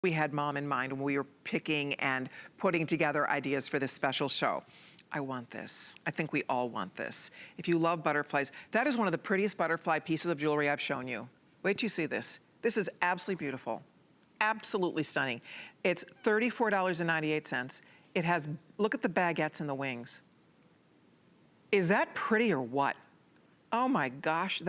we had Mom in mind when we were picking and putting together ideas for this special show. I want this. I think we all want this. If you love butterflies, that is one of the prettiest butterfly pieces of jewelry I've shown you. Wait till you see this. This is absolutely beautiful. Absolutely stunning. It's $34.98. It has, look at the baguettes and the wings. Is that pretty or what? Oh my gosh,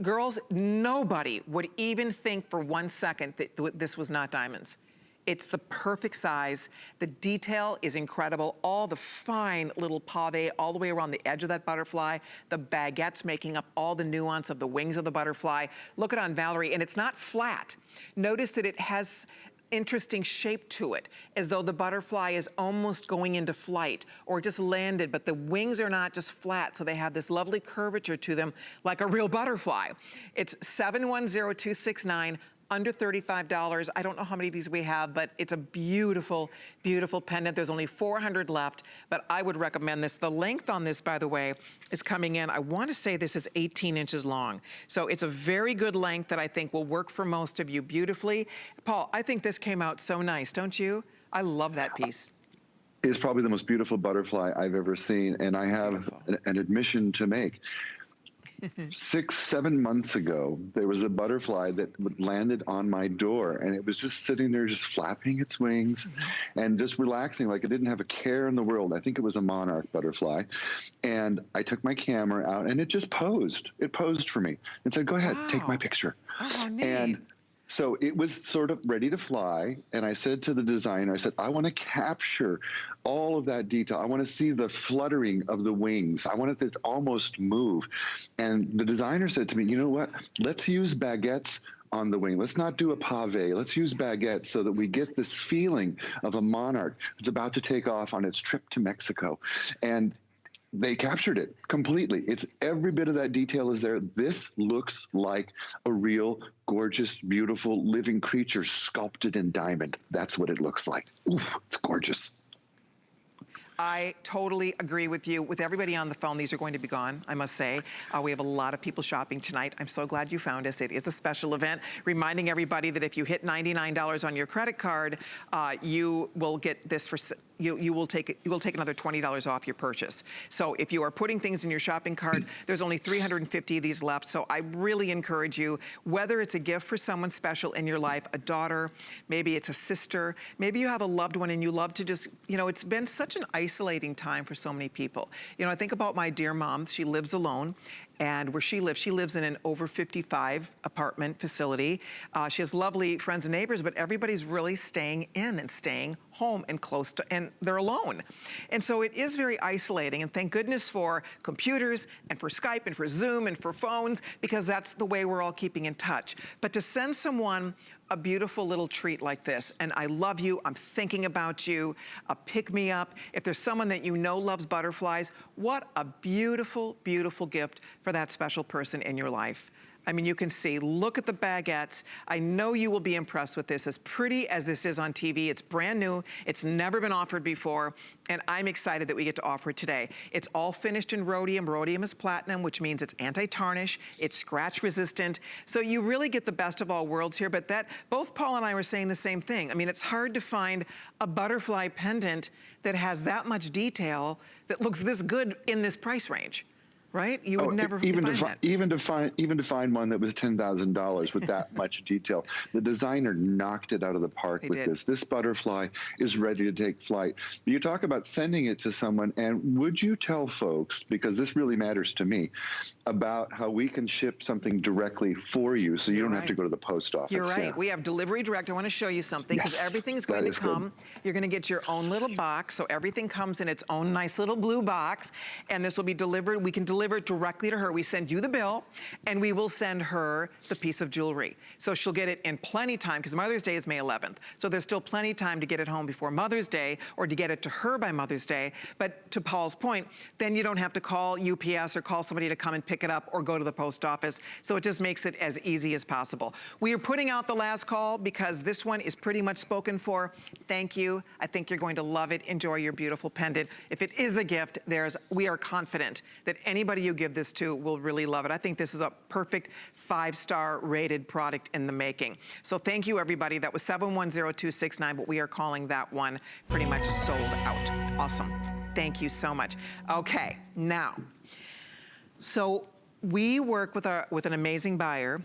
girls, nobody would even think for 1 second that this was not diamonds. It's the perfect size. The detail is incredible. All the fine little pave all the way around the edge of that butterfly. The baguettes making up all the nuance of the wings of the butterfly. Look at on Valerie, and it's not flat. Notice that it has interesting shape to it, as though the butterfly is almost going into flight or just landed, but the wings are not just flat, so they have this lovely curvature to them like a real butterfly. It's 710269. Under $35. I don't know how many of these we have, but it's a beautiful, beautiful pendant. There's only 400 left, but I would recommend this. The length on this, by the way, is coming in. I want to say this is 18 inches long. So it's a very good length that I think will work for most of you beautifully. Paul, I think this came out so nice, don't you? I love that piece. It's probably the most beautiful butterfly I've ever seen, and I have an admission to make. 6, 7 months ago, there was a butterfly that landed on my door, and it was just sitting there, just flapping its wings and just relaxing like it didn't have a care in the world. I think it was a monarch butterfly. And I took my camera out, and it just posed. It posed for me and said, "Go ahead, take my picture." Oh, neat. And so it was sort of ready to fly, and I said to the designer, I said, I want to capture all of that detail. I want to see the fluttering of the wings. I want it to almost move. And the designer said to me, you know what? Let's use baguettes on the wing. Let's not do a pave. Let's use baguettes so that we get this feeling of a monarch that's about to take off on its trip to Mexico. And they captured it completely. It's every bit of that detail is there. This looks like a real, gorgeous, beautiful, living creature sculpted in diamond. That's what it looks like. Ooh, it's gorgeous. I totally agree with you. With everybody on the phone, these are going to be gone, I must say. We have a lot of people shopping tonight. I'm so glad you found us. It is a special event, reminding everybody that if you hit $99 on your credit card, you will get this for... You will take another $20 off your purchase. So if you are putting things in your shopping cart, there's only 350 of these left. So I really encourage you, whether it's a gift for someone special in your life, a daughter, maybe it's a sister, maybe you have a loved one and you love to just, you know, it's been such an isolating time for so many people. You know, I think about my dear mom. She lives alone. And where she lives in an over 55 apartment facility. She has lovely friends and neighbors, but everybody's really staying in and staying home and close to, and they're alone. And so it is very isolating, and thank goodness for computers and for Skype and for Zoom and for phones, because that's the way we're all keeping in touch. But to send someone a beautiful little treat like this, and I love you, I'm thinking about you, a pick-me-up. If there's someone that you know loves butterflies, what a beautiful, beautiful gift for that special person in your life. I mean, you can see, look at the baguettes. I know you will be impressed with this. As pretty as this is on TV, it's brand new. It's never been offered before, and I'm excited that we get to offer it today. It's all finished in rhodium. Rhodium is platinum, which means it's anti-tarnish, it's scratch resistant. So you really get the best of all worlds here, but both Paul and I were saying the same thing. I mean, it's hard to find a butterfly pendant that has that much detail that looks this good in this price range. Right? You would never find that. Even to find one that was $10,000 with that much detail. The designer knocked it out of the park with this. This butterfly is ready to take flight. You talk about sending it to someone, and would you tell folks, because this really matters to me, about how we can ship something directly for you so you don't have to go to the post office? You're right. We have Delivery Direct. I want to show you something, because everything is going to come. You're going to get your own little box, so everything comes in its own nice little blue box, and this will be delivered. We can deliver it directly to her. We send you the bill, and we will send her the piece of jewelry. So she'll get it in plenty time, because Mother's Day is May 11th. So there's still plenty of time to get it home before Mother's Day, or to get it to her by Mother's Day. But to Paul's point, then you don't have to call UPS or call somebody to come and pick it up or go to the post office. So it just makes it as easy as possible. We are putting out the last call because this one is pretty much spoken for. Thank you. I think you're going to love it. Enjoy your beautiful pendant. If it is a gift, we are confident that anybody anybody you give this to will really love it. I think this is a perfect 5-star rated product in the making. So thank you, everybody. That was 710269, but we are calling that one pretty much sold out. Awesome. Thank you so much. Okay, now, so we work with an amazing buyer